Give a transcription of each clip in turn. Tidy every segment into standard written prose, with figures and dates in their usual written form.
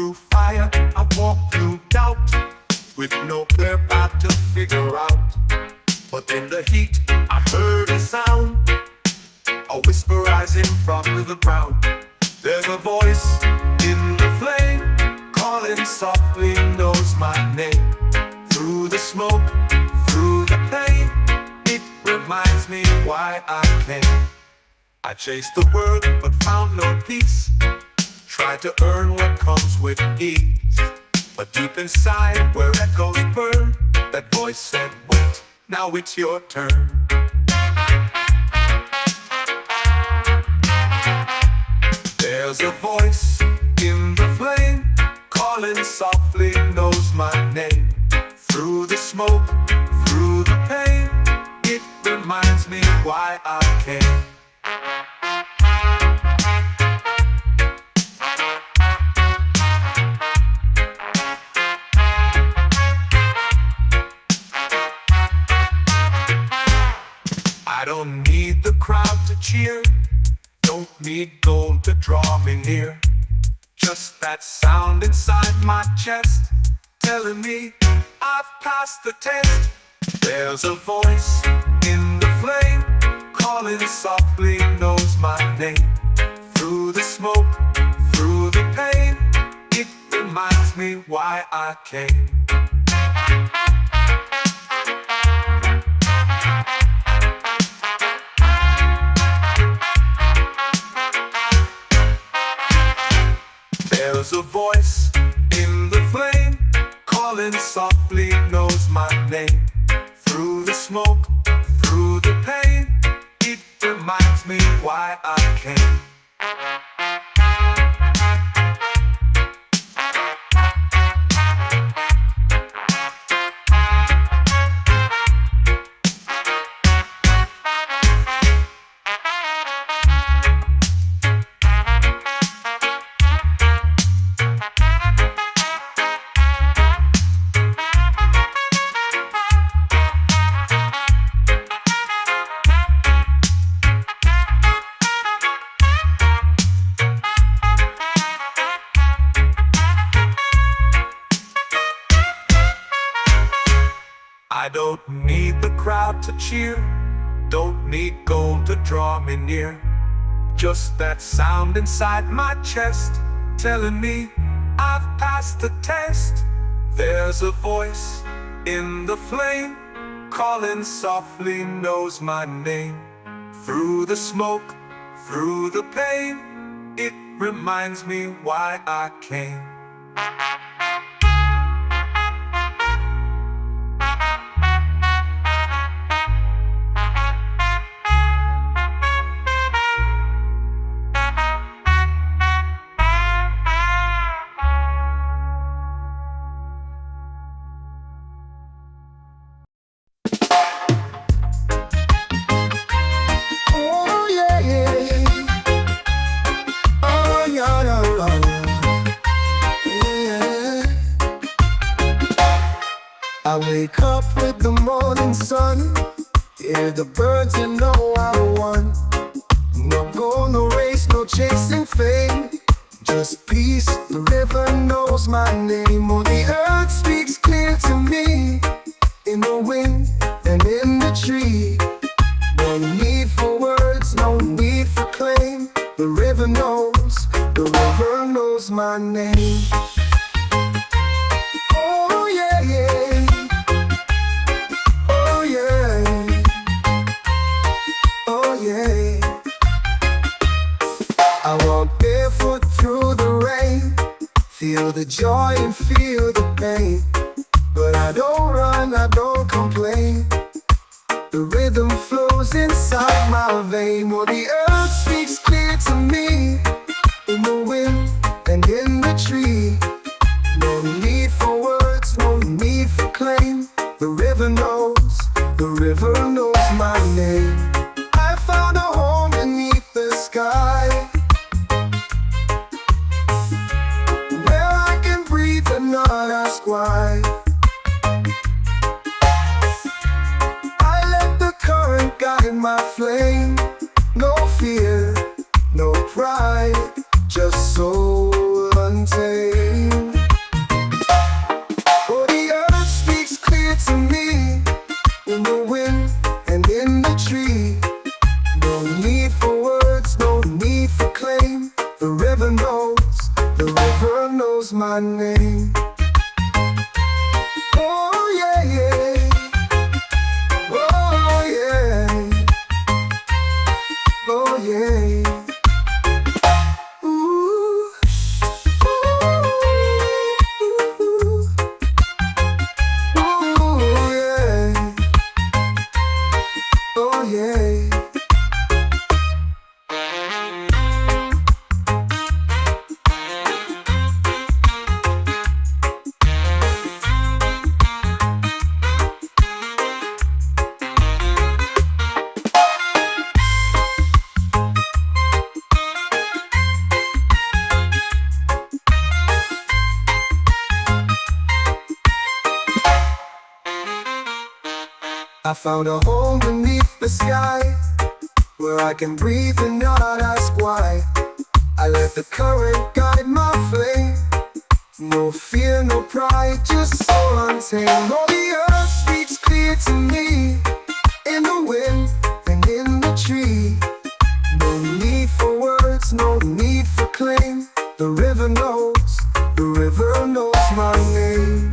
through fire, I walked through doubt, with no clear path to figure out. But in the heat, I heard a sound, a whisper rising from the ground. There's a voice in the flame, calling softly, knows my name. Through the smoke, through the pain, it reminds me why I came. I chased the world but found no peace, tried to earn what comes with ease. But deep inside where echoes burn, that voice said, wait, now it's your turn. There's a voice in the flame, calling softly, knows my name. Through the smoke, through the pain, it reminds me why I came. I don't need the crowd to cheer, don't need gold to draw me near. Just that sound inside my chest, telling me I've passed the test. There's a voice in the flame, calling softly, knows my name. Through the smoke, through the pain, it reminds me why I came. There's a voice in the flame, calling softly, knows my name. Through the smoke, through the pain, it reminds me why I came. I don't need the crowd to cheer, don't need gold to draw me near. Just that sound inside my chest, telling me I've passed the test. There's a voice in the flame, calling softly, knows my name. Through the smoke, through the pain, it reminds me why I came. I wake up with the morning sun, hear the birds and know I won. No goal, no race, no chasing fame, just peace, the river knows my name. Oh, the earth speaks clear to me, in the wind and in the tree. No need for words, no need for claim, the river knows my name. I walk barefoot through the rain, feel the joy and feel the pain. But I don't run, I don't complain, the rhythm flows inside my vein. Oh, the earth speaks clear to me, in the wind and in the tree. No need for words, no need for claim, the river knows my name. I found a home beneath the sky, where I can breathe and not ask why. I let the current guide my flame, no fear, no pride, just soul untamed. name. Oh yeah, yeah. Oh yeah. Oh yeah. Ooh. Ooh, yeah. Oh yeah. I found a home beneath the sky, where I can breathe and not ask why. I let the current guide my flame. No fear, no pride, just so untamed. All the earth speaks clear to me, in the wind and in the tree. No need for words, no need for claim. The river knows my name.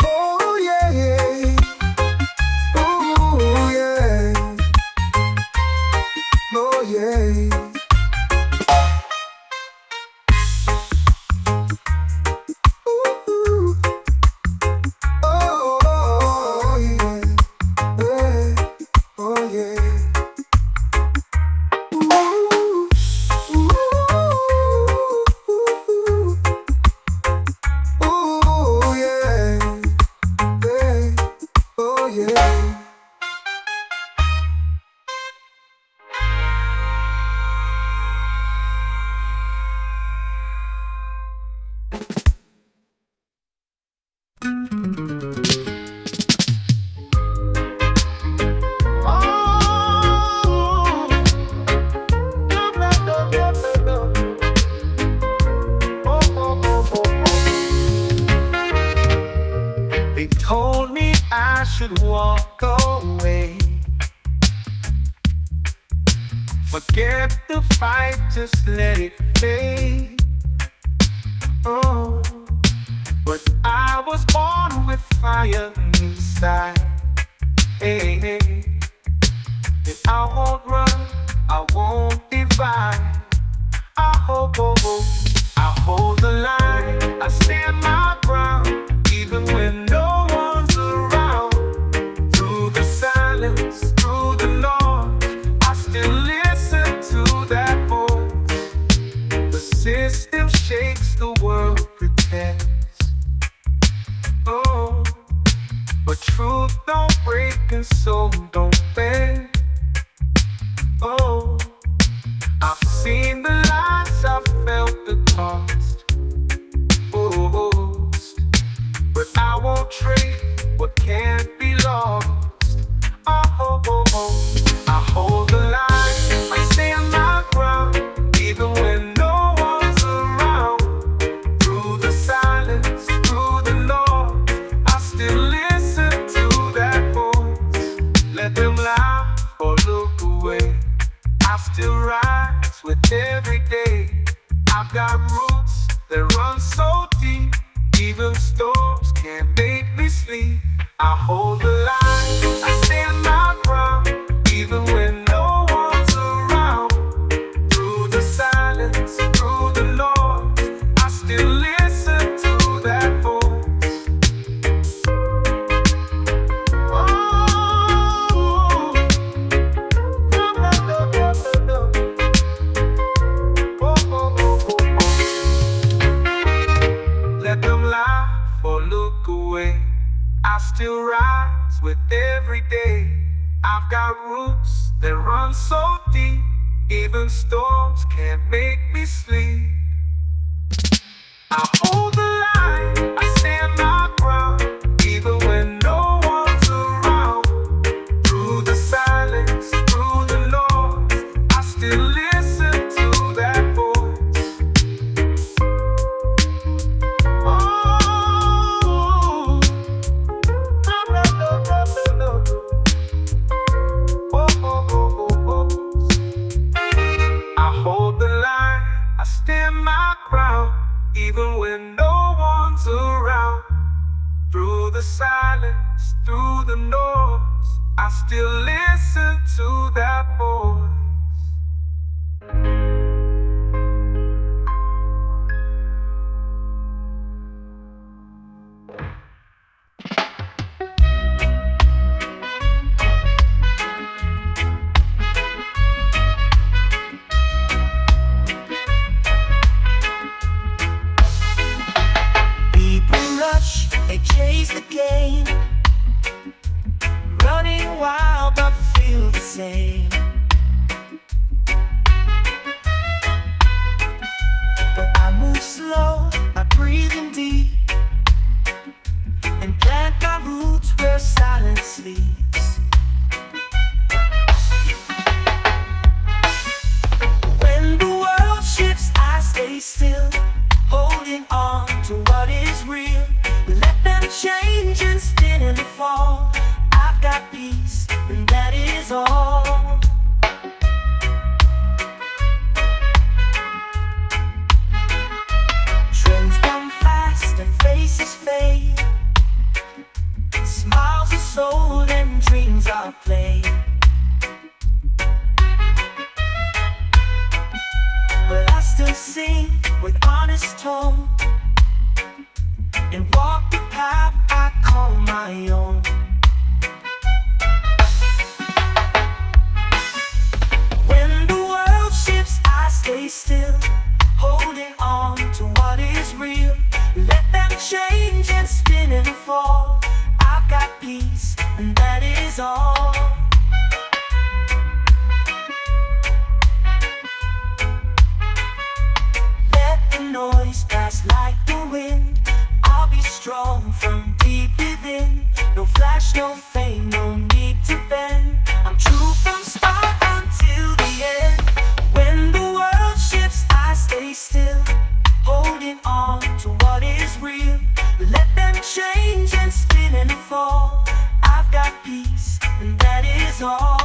Oh yeah, yeah. Oh yeah. Oh yeah. Ooh. Oh yeah. Yeah. Oh yeah. Ooh. Ooh. Ooh yeah. Yeah. Oh yeah. They told me I should walk away. Forget the fight, just let it fade. Oh, but I was born with fire inside. Hey, hey. And I won't run, I won't divide. I hold the line. I stand my ground, even when no one's around. Through the silence, through the noise, I still listen to that voice. The system shakes, the world pretends. Oh, but truth don't break and soul don't bend. Oh, I've seen the lies, I've felt the cost. Oh, but I won't trade what can't be lost. I hold the line, I stand my ground, even when no one's around. Through the silence, through the noise, I still listen to that voice. Let them laugh or look away, I still rise with every day. I've got roots that run so deep, even storms can't make me sleep. I hold the line, I stand my ground, even when no one's around. Through the silence, through the noise, I still listen to that voice. Oh, no, no, no, no, no. Let them laugh or look away, I still rise with every day. I've got roots that run so deep, even storms can't make me sleep. I hold the line, I stand my ground, even when no one's around. Through the silence, through the noise, I still listen to that voice. Oh, no, no, no, no, no. I hold the line, I stand my ground, even the silence, through the noise, I still listen to that voice. They chase the game, running wild but feel the same. But I move slow, I breathe in deep, and plant my roots where silence sleeps. When the world shifts, I stay still, holding on to what is real. Let them change and spin and fall. I've got peace, and that is all. Trends come fast and faces fade. Smiles are sold and dreams are played. But I still sing with honest tone and walk the path I call my own. When the world shifts, I stay still, holding on to what is real. Let them change and spin and fall. I've got peace, and that is all. Let the noise pass like the wind. I'll be strong from deep within. No flash, no fame, no need to bend. I'm true from start until the end. When the world shifts, I stay still, holding on to what is real. Let them change and spin and fall. I've got peace, and that is all.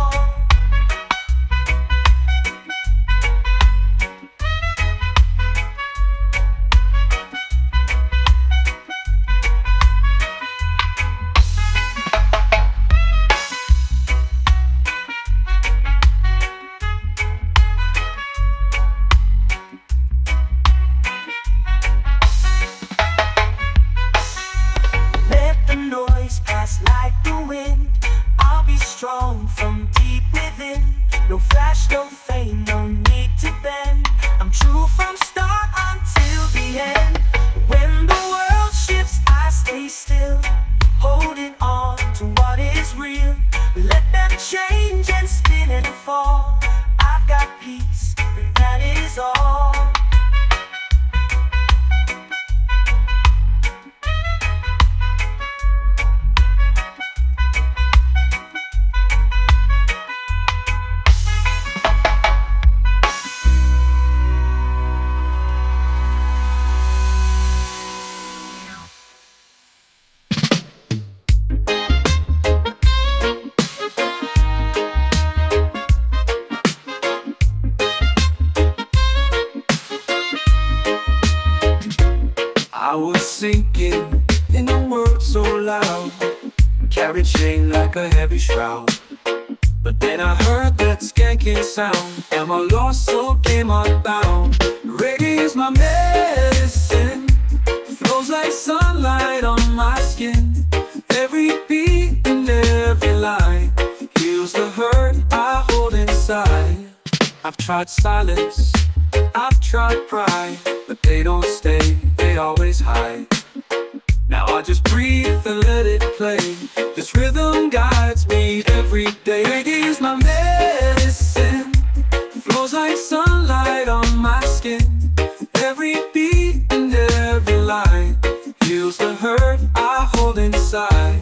Like the wind, I'll be strong from deep within. No flash, no fame, no need to bend. I'm true from start until the end. When the world shifts, I stay still, holding on to what is real. Let them change and spin and fall. I've got peace, and that is all. I was sinking in a world so loud, carried chain like a heavy shroud. But then I heard that skanking sound, and my lost soul came unbound. Reggae is my medicine, flows like sunlight on my skin. Every beat and every line heals the hurt I hold inside. I've tried silence, I've tried pride, but they don't stay, they always hide. Now I just breathe and let it play. This rhythm guides me every day. Reggae is my medicine, flows like sunlight on my skin. Every beat and every line heals the hurt I hold inside.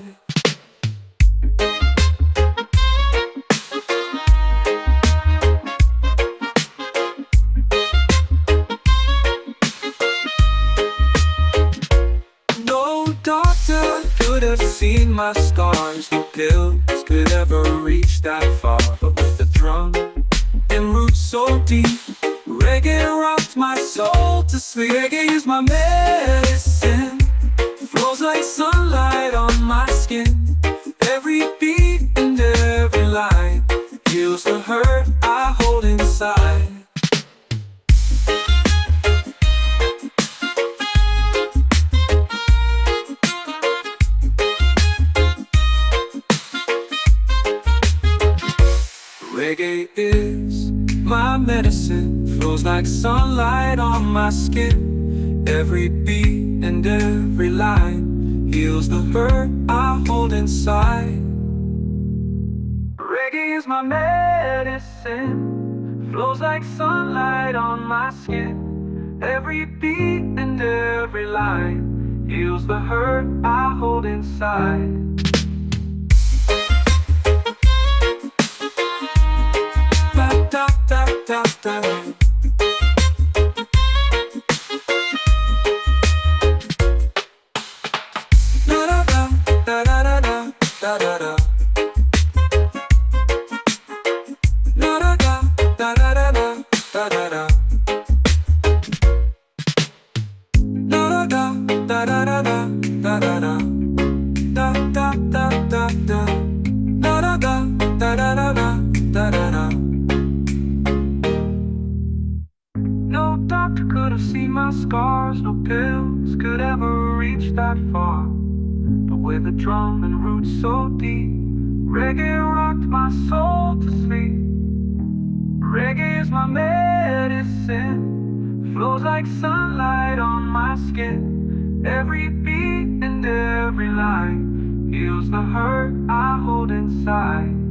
Seen my scars, no pills could ever reach that far. But with the drum and roots so deep, reggae rocked my soul to sleep. Reggae is my medicine, flows like sunlight on my is my medicine, flows like sunlight on my skin. Every beat and every line heals the hurt I hold inside. Reggae is my medicine, flows like sunlight on my skin. Every beat and every line heals the hurt I hold inside. Da da da da. Da da da da da da da da da da. Da da da da da da da da da da. Da da da da da da da da da da. Da da da da da. Da da da da da da da da da da. No doctor could have seen my scars, no pills could ever reach that far. But with a drum and roots so deep, reggae rocked my soul to sleep. Reggae is my medicine, flows like sunlight on my skin. Every beat and every line heals the hurt I hold inside.